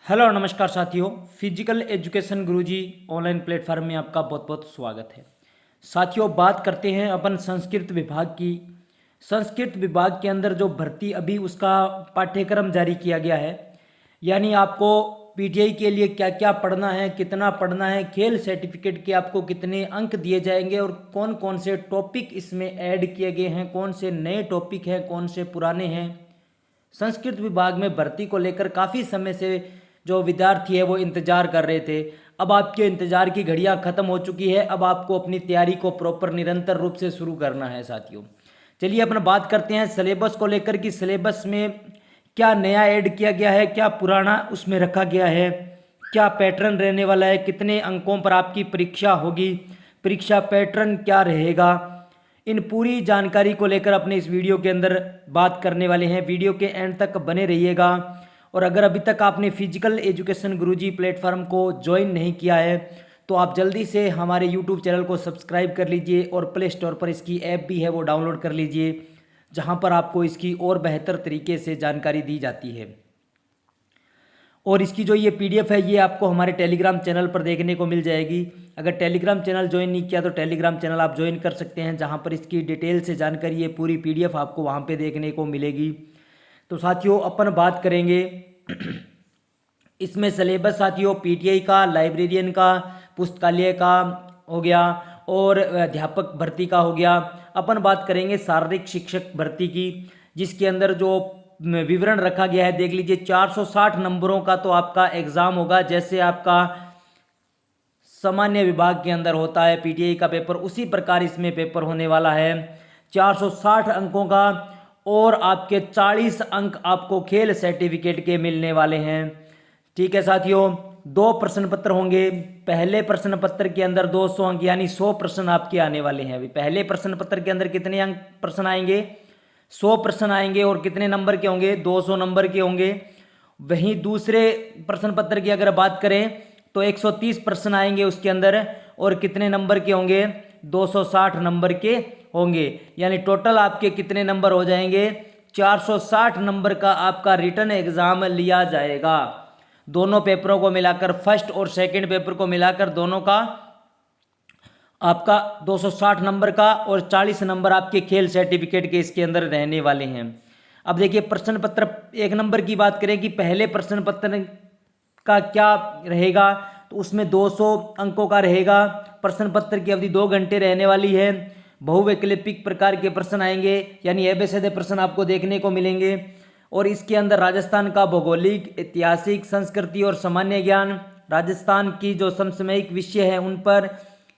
Hello नमस्कार साथियों। Physical education गुरुजी online platform में आपका बहुत बहुत स्वागत है। साथियों, बात करते हैं अपन संस्कृत विभाग की। संस्कृत विभाग के अंदर जो भर्ती अभी उसका पाठ्यक्रम जारी किया गया है, यानी आपको पीटीआई के लिए क्या क्या पढ़ना है, कितना पढ़ना है, खेल सर्टिफिकेट के आपको कितने अंक दिए जाएंगे और कौन कौन से टॉपिक इसमें ऐड किए गए हैं, कौन से नए टॉपिक हैं, कौन से पुराने हैं। संस्कृत विभाग में भर्ती को लेकर काफ़ी समय से जो विद्यार्थी है वो इंतजार कर रहे थे। अब आपके इंतजार की घड़ियां खत्म हो चुकी है। अब आपको अपनी तैयारी को प्रॉपर निरंतर रूप से शुरू करना है साथियों। चलिए अपन बात करते हैं सिलेबस को लेकर कि सिलेबस में क्या नया ऐड किया गया है, क्या पुराना उसमें रखा गया है, क्या पैटर्न रहने वाला है, कितने अंकों पर आपकी परीक्षा होगी, परीक्षा पैटर्न क्या रहेगा। इन पूरी जानकारी को लेकर अपने इस वीडियो के अंदर बात करने वाले हैं। वीडियो के एंड तक बने रहिएगा। और अगर अभी तक आपने फिजिकल एजुकेशन गुरुजी प्लेटफॉर्म को ज्वाइन नहीं किया है तो आप जल्दी से हमारे यूट्यूब चैनल को सब्सक्राइब कर लीजिए और प्ले स्टोर पर इसकी ऐप भी है वो डाउनलोड कर लीजिए, जहां पर आपको इसकी और बेहतर तरीके से जानकारी दी जाती है। और इसकी जो ये पीडीएफ है ये आपको हमारे टेलीग्राम चैनल पर देखने को मिल जाएगी। अगर टेलीग्राम चैनल ज्वाइन नहीं किया तो टेलीग्राम चैनल आप ज्वाइन कर सकते हैं, जहां पर इसकी डिटेल से जानकारी, ये पूरी पीडीएफ आपको वहां पे देखने को मिलेगी। तो साथियों अपन बात करेंगे इसमें सिलेबस साथियों पीटीआई का, लाइब्रेरियन का, पुस्तकालय का हो गया और अध्यापक भर्ती का हो गया। अपन बात करेंगे शारीरिक शिक्षक भर्ती की, जिसके अंदर जो विवरण रखा गया है देख लीजिए। 460 नंबरों का तो आपका एग्जाम होगा, जैसे आपका सामान्य विभाग के अंदर होता है पीटीआई का पेपर, उसी प्रकार इसमें पेपर होने वाला है। 460 अंकों का और आपके 40 अंक आपको खेल सर्टिफिकेट के मिलने वाले हैं। ठीक है साथियों, 2 प्रश्न पत्र होंगे। पहले प्रश्न पत्र के अंदर 200 अंक यानी 100 प्रश्न आपके आने वाले हैं। अभी पहले प्रश्न पत्र के अंदर कितने अंक प्रश्न आएंगे? 100 प्रश्न आएंगे। और कितने नंबर के होंगे? 200 नंबर के होंगे। वहीं दूसरे प्रश्न पत्र की अगर बात करें तो 130 प्रश्न आएंगे उसके अंदर, और कितने नंबर के होंगे? 260 नंबर के होंगे। यानी टोटल आपके कितने नंबर हो जाएंगे? 460 नंबर का आपका रिटन एग्जाम लिया जाएगा। दोनों पेपरों को मिलाकर, फर्स्ट और सेकंड पेपर को मिलाकर दोनों का आपका 260 नंबर का और 40 नंबर आपके खेल सर्टिफिकेट के इसके अंदर रहने वाले हैं। अब देखिए प्रश्न पत्र 1 नंबर की बात करें कि पहले प्रश्न पत्र का क्या रहेगा, तो उसमें 200 अंकों का रहेगा। प्रश्न पत्र की अवधि 2 घंटे रहने वाली है। बहुवैकल्पिक प्रकार के प्रश्न आएंगे, यानी एबीसीडी प्रश्न आपको देखने को मिलेंगे। और इसके अंदर राजस्थान का भौगोलिक, ऐतिहासिक, संस्कृति और सामान्य ज्ञान, राजस्थान की जो समसामयिक विषय है उन पर,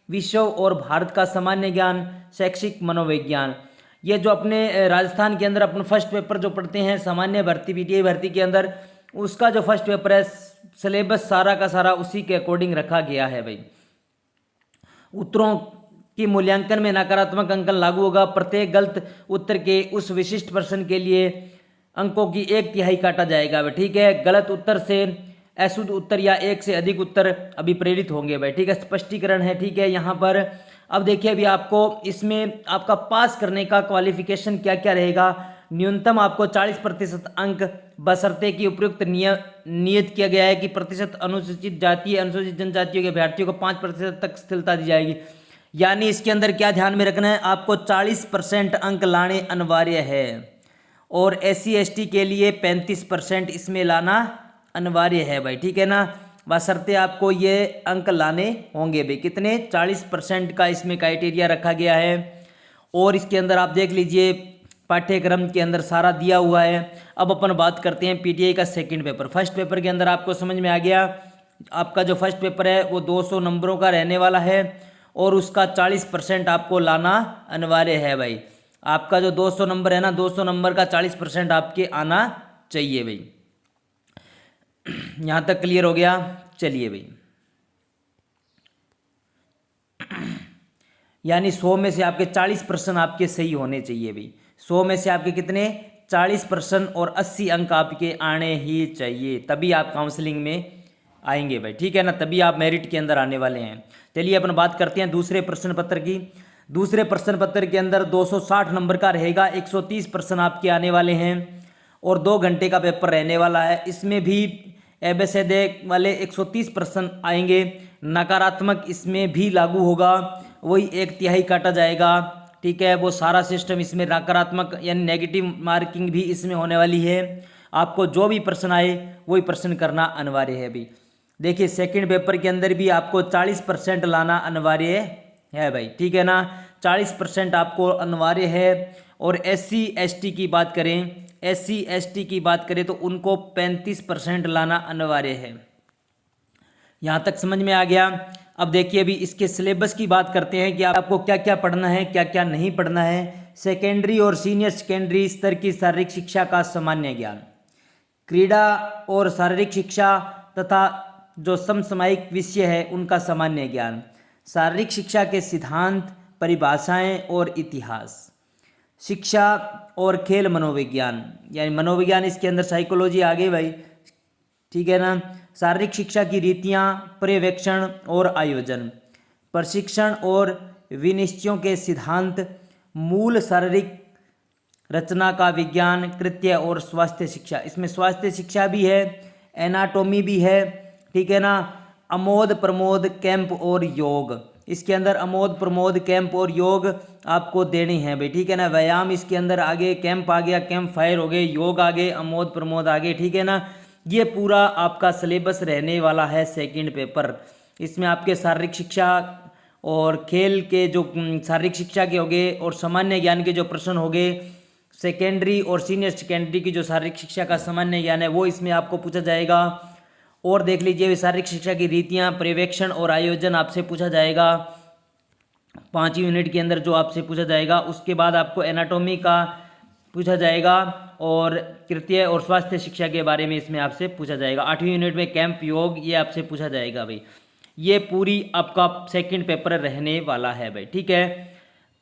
विश्व और भारत का सामान्य ज्ञान, शैक्षिक मनोविज्ञान। ये जो अपने राजस्थान के अंदर अपन फर्स्ट पेपर जो पढ़ते हैं सामान्य भर्ती पीटीआई भर्ती के अंदर, उसका जो फर्स्ट पेपर है सिलेबस सारा का सारा उसी के अकॉर्डिंग रखा गया है भाई। उत्तरों की मूल्यांकन में नकारात्मक अंकन लागू होगा। प्रत्येक गलत उत्तर के उस विशिष्ट प्रश्न के लिए अंकों की 1/3 काटा जाएगा भाई। ठीक है, गलत उत्तर से अशुद्ध उत्तर या एक से अधिक उत्तर अभिप्रेरित होंगे भाई। ठीक है, स्पष्टीकरण है। ठीक है, यहाँ पर अब देखिए अभी आपको इसमें आपका पास करने का क्वालिफिकेशन क्या क्या रहेगा। न्यूनतम आपको 40% अंक, बशर्ते कि उपयुक्त नियत किया गया है कि प्रतिशत अनुसूचित जाति, अनुसूचित जनजातियों के अभ्यर्थियों को 5% तक स्थिरता दी जाएगी। यानी इसके अंदर क्या ध्यान में रखना है, आपको 40% अंक लाने अनिवार्य है। और SC ST के लिए 35% इसमें लाना अनिवार्य है भाई। ठीक है ना, बशर्ते आपको ये अंक लाने होंगे भाई। कितने? 40% का इसमें क्राइटेरिया रखा गया है। और इसके अंदर आप देख लीजिए पाठ्यक्रम के अंदर सारा दिया हुआ है। अब अपन बात करते हैं पीटीआई का सेकंड पेपर। फर्स्ट पेपर के अंदर आपको समझ में आ गया, आपका जो फर्स्ट पेपर है वो 200 नंबरों का रहने वाला है और उसका 40% आपको लाना अनिवार्य है भाई। आपका जो 200 नंबर है ना, 200 नंबर का 40% आपके आना चाहिए भाई। यहाँ तक क्लियर हो गया? चलिए भाई, यानी 100 में से आपके 40 प्रश्न आपके सही होने चाहिए भाई। 100 में से आपके कितने? 40 प्रश्न और 80 अंक आपके आने ही चाहिए, तभी आप काउंसलिंग में आएंगे भाई। ठीक है ना, तभी आप मेरिट के अंदर आने वाले हैं। चलिए अपन बात करते हैं दूसरे प्रश्न पत्र की। दूसरे प्रश्न पत्र के अंदर 260 नंबर का रहेगा। 130 प्रश्न आपके आने वाले हैं और 2 घंटे का पेपर रहने वाला है। इसमें भी एबेसेदे वाले 130 प्रश्न आएंगे। नकारात्मक इसमें भी लागू होगा, वही 1/3 काटा जाएगा। ठीक है, वो सारा सिस्टम इसमें नकारात्मक यानी नेगेटिव मार्किंग भी इसमें होने वाली है। आपको जो भी प्रश्न आए वही प्रश्न करना अनिवार्य है। भी देखिए सेकंड पेपर के अंदर भी आपको 40% लाना अनिवार्य है भाई। ठीक है ना, 40% आपको अनिवार्य है। और SC ST की बात करें, SC ST की बात करें तो उनको 35% लाना अनिवार्य है। यहाँ तक समझ में आ गया। अब देखिए अभी इसके सिलेबस की बात करते हैं कि आपको क्या क्या पढ़ना है, क्या क्या नहीं पढ़ना है। सेकेंडरी और सीनियर सेकेंडरी स्तर की शारीरिक शिक्षा का सामान्य ज्ञान, क्रीड़ा और शारीरिक शिक्षा तथा जो समसामयिक विषय है उनका सामान्य ज्ञान, शारीरिक शिक्षा के सिद्धांत, परिभाषाएं और इतिहास, शिक्षा और खेल मनोविज्ञान, यानी मनोविज्ञान इसके अंदर साइकोलॉजी आ गई भाई। ठीक है ना, शारीरिक शिक्षा की रीतियां, पर्यवेक्षण और आयोजन, प्रशिक्षण और विनिश्चयों के सिद्धांत, मूल शारीरिक रचना का विज्ञान, कृत्य और स्वास्थ्य शिक्षा। इसमें स्वास्थ्य शिक्षा भी है, एनाटॉमी भी है। ठीक है ना, अमोद प्रमोद कैंप और योग, इसके अंदर अमोद प्रमोद कैंप और योग आपको देनी है भाई। ठीक है ना, व्यायाम इसके अंदर आगे, कैंप आ गया, कैंप फायर हो गए, योग आगे, अमोद प्रमोद आगे। ठीक है ना, ये पूरा आपका सिलेबस रहने वाला है सेकंड पेपर। इसमें आपके शारीरिक शिक्षा और खेल के जो शारीरिक शिक्षा के हो गए और सामान्य ज्ञान के जो प्रश्न हो गए, सेकेंडरी और सीनियर सेकेंडरी की जो शारीरिक शिक्षा का सामान्य ज्ञान है वो इसमें आपको पूछा जाएगा। और देख लीजिए शारीरिक शिक्षा की रीतियां, पर्यवेक्षण और आयोजन आपसे पूछा जाएगा 5 यूनिट के अंदर जो आपसे पूछा जाएगा। उसके बाद आपको एनाटॉमी का पूछा जाएगा और कृत्य और स्वास्थ्य शिक्षा के बारे में इसमें आपसे पूछा जाएगा। 8वीं यूनिट में कैंप योग ये आपसे पूछा जाएगा भाई। ये पूरी आपका सेकंड पेपर रहने वाला है भाई। ठीक है,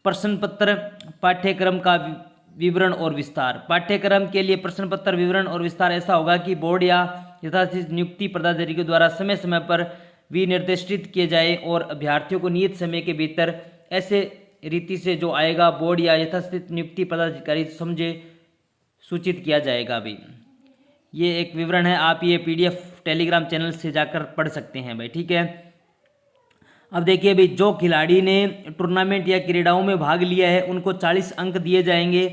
प्रश्न पत्र पाठ्यक्रम का विवरण और विस्तार। पाठ्यक्रम के लिए प्रश्न पत्र विवरण और विस्तार ऐसा होगा कि बोर्ड या यथाचित नियुक्ति पदाधिकारी के द्वारा समय समय पर विनिर्देशित किए जाए और अभ्यर्थियों को नियत समय के भीतर ऐसे रीति से जो आएगा बोर्ड या यथाचित नियुक्ति पदाधिकारी समझे सूचित किया जाएगा भाई। ये एक विवरण है, आप ये PDF टेलीग्राम चैनल से जाकर पढ़ सकते हैं भाई। ठीक है, अब देखिए भाई जो खिलाड़ी ने टूर्नामेंट या क्रीड़ाओं में भाग लिया है उनको 40 अंक दिए जाएंगे।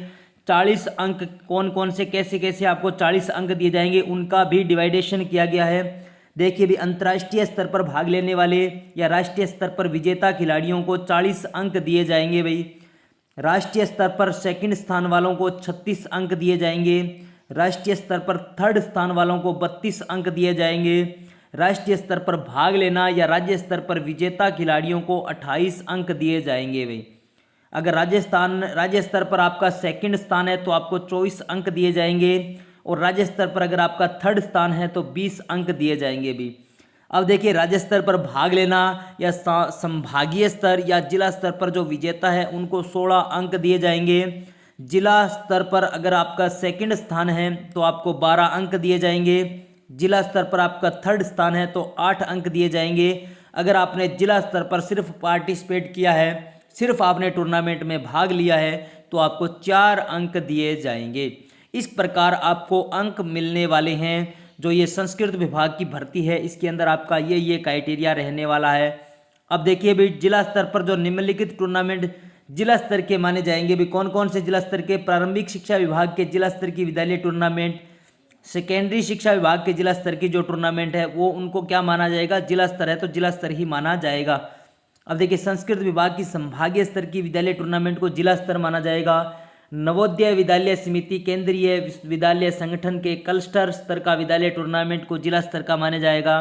40 अंक कौन कौन से कैसे कैसे आपको 40 अंक दिए जाएंगे उनका भी डिवाइडेशन किया गया है। देखिए भी अंतर्राष्ट्रीय स्तर पर भाग लेने वाले या राष्ट्रीय स्तर पर विजेता खिलाड़ियों को 40 अंक दिए जाएंगे भाई। राष्ट्रीय स्तर पर सेकंड स्थान वालों को 36 अंक दिए जाएंगे। राष्ट्रीय स्तर पर थर्ड स्थान वालों को 32 अंक दिए जाएंगे। राष्ट्रीय स्तर पर भाग लेना या राज्य स्तर पर विजेता खिलाड़ियों को 28 अंक दिए जाएंगे भाई। अगर राज्य स्तर पर आपका सेकंड स्थान है तो आपको 24 अंक दिए जाएंगे और राज्य स्तर पर अगर आपका थर्ड स्थान है तो 20 अंक दिए जाएंगे भी। अब देखिए राज्य स्तर पर भाग लेना या संभागीय स्तर या जिला स्तर पर जो विजेता है उनको 16 अंक दिए जाएंगे। जिला स्तर पर अगर आपका सेकंड स्थान है तो आपको 12 अंक दिए जाएंगे। जिला स्तर पर आपका थर्ड स्थान है तो 8 अंक दिए जाएंगे। अगर आपने जिला स्तर पर सिर्फ पार्टिसिपेट किया है, सिर्फ आपने टूर्नामेंट में भाग लिया है तो आपको 4 अंक दिए जाएंगे। इस प्रकार आपको अंक मिलने वाले हैं। जो ये संस्कृत विभाग की भर्ती है इसके अंदर आपका ये क्राइटेरिया रहने वाला है। अब देखिए भी जिला स्तर पर जो निम्नलिखित टूर्नामेंट जिला स्तर के माने जाएंगे भी कौन कौन से जिला स्तर के, प्रारंभिक शिक्षा विभाग के जिला स्तर की विद्यालय टूर्नामेंट, सेकेंडरी शिक्षा विभाग के जिला स्तर की जो टूर्नामेंट है वो उनको क्या माना जाएगा, जिला स्तर है तो जिला स्तर ही माना जाएगा। अब देखिए संस्कृत विभाग की संभागीय स्तर की विद्यालय टूर्नामेंट को जिला स्तर माना जाएगा। नवोदय विद्यालय समिति केंद्रीय विद्यालय संगठन के क्लस्टर स्तर का विद्यालय टूर्नामेंट को जिला स्तर का माना जाएगा।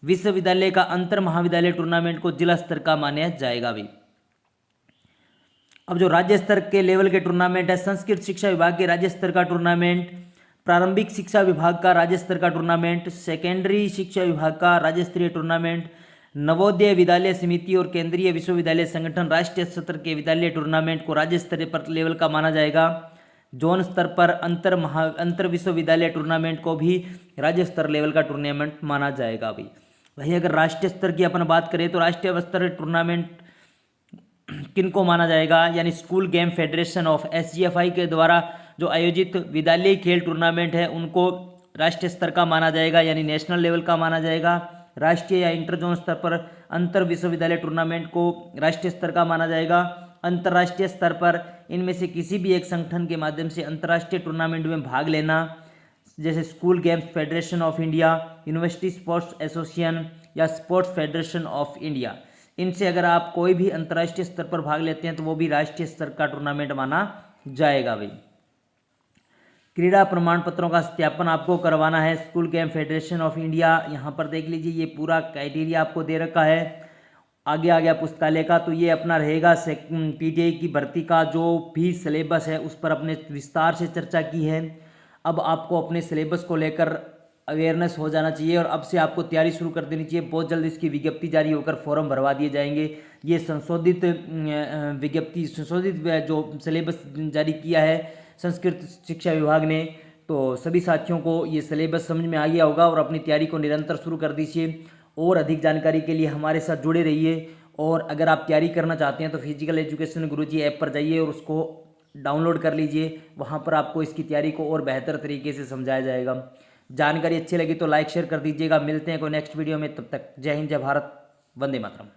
विश्वविद्यालय का अंतर महाविद्यालय टूर्नामेंट को जिला स्तर का माना जाएगा भी। अब जो राज्य स्तर के लेवल के टूर्नामेंट है, संस्कृत शिक्षा विभाग के राज्य स्तर का टूर्नामेंट, प्रारंभिक शिक्षा विभाग का राज्य स्तर का टूर्नामेंट, सेकेंडरी शिक्षा विभाग का राज्य स्तरीय टूर्नामेंट, नवोदय विद्यालय समिति और केंद्रीय विश्वविद्यालय संगठन राष्ट्रीय स्तर के विद्यालय टूर्नामेंट को राज्य स्तरीय पर लेवल का माना जाएगा। जोन स्तर पर अंतर विश्वविद्यालय टूर्नामेंट को भी राज्य स्तर लेवल का टूर्नामेंट माना जाएगा भी। वहीं अगर राष्ट्रीय स्तर की अपन बात करें तो राष्ट्रीय स्तर टूर्नामेंट किनको माना जाएगा, यानी school game federation of SGFI के द्वारा जो आयोजित विद्यालय खेल टूर्नामेंट है उनको राष्ट्रीय स्तर का माना जाएगा, यानी नेशनल लेवल का माना जाएगा। राष्ट्रीय या इंटर जोन स्तर पर अंतर विश्वविद्यालय टूर्नामेंट को राष्ट्रीय स्तर का माना जाएगा। अंतर्राष्ट्रीय स्तर पर इनमें से किसी भी एक संगठन के माध्यम से अंतर्राष्ट्रीय टूर्नामेंट में भाग लेना, जैसे school games federation of India, university sports association या स्पोर्ट्स फेडरेशन ऑफ इंडिया, इनसे अगर आप कोई भी अंतर्राष्ट्रीय स्तर पर भाग लेते हैं तो वो भी राष्ट्रीय स्तर का टूर्नामेंट माना जाएगा भाई। क्रीड़ा प्रमाण पत्रों का सत्यापन आपको करवाना है school game federation of India. यहाँ पर देख लीजिए, ये पूरा क्राइटेरिया आपको दे रखा है। आगे आ गया पुस्तकालय का, तो ये अपना रहेगा पीटीआई की भर्ती का जो भी सिलेबस है उस पर अपने विस्तार से चर्चा की है। अब आपको अपने सिलेबस को लेकर अवेयरनेस हो जाना चाहिए और अब से आपको तैयारी शुरू कर देनी चाहिए। बहुत जल्द इसकी विज्ञप्ति जारी होकर फॉर्म भरवा दिए जाएंगे। ये संशोधित विज्ञप्ति, संशोधित जो सिलेबस जारी किया है संस्कृत शिक्षा विभाग ने, तो सभी साथियों को ये सिलेबस समझ में आ गया होगा और अपनी तैयारी को निरंतर शुरू कर दीजिए। और अधिक जानकारी के लिए हमारे साथ जुड़े रहिए। और अगर आप तैयारी करना चाहते हैं तो फिजिकल एजुकेशन गुरुजी ऐप पर जाइए और उसको डाउनलोड कर लीजिए। वहाँ पर आपको इसकी तैयारी को और बेहतर तरीके से समझाया जाएगा। जानकारी अच्छी लगी तो लाइक शेयर कर दीजिएगा। मिलते हैं कोई नेक्स्ट वीडियो में, तब तक जय हिंद, जय भारत, वंदे मातरम।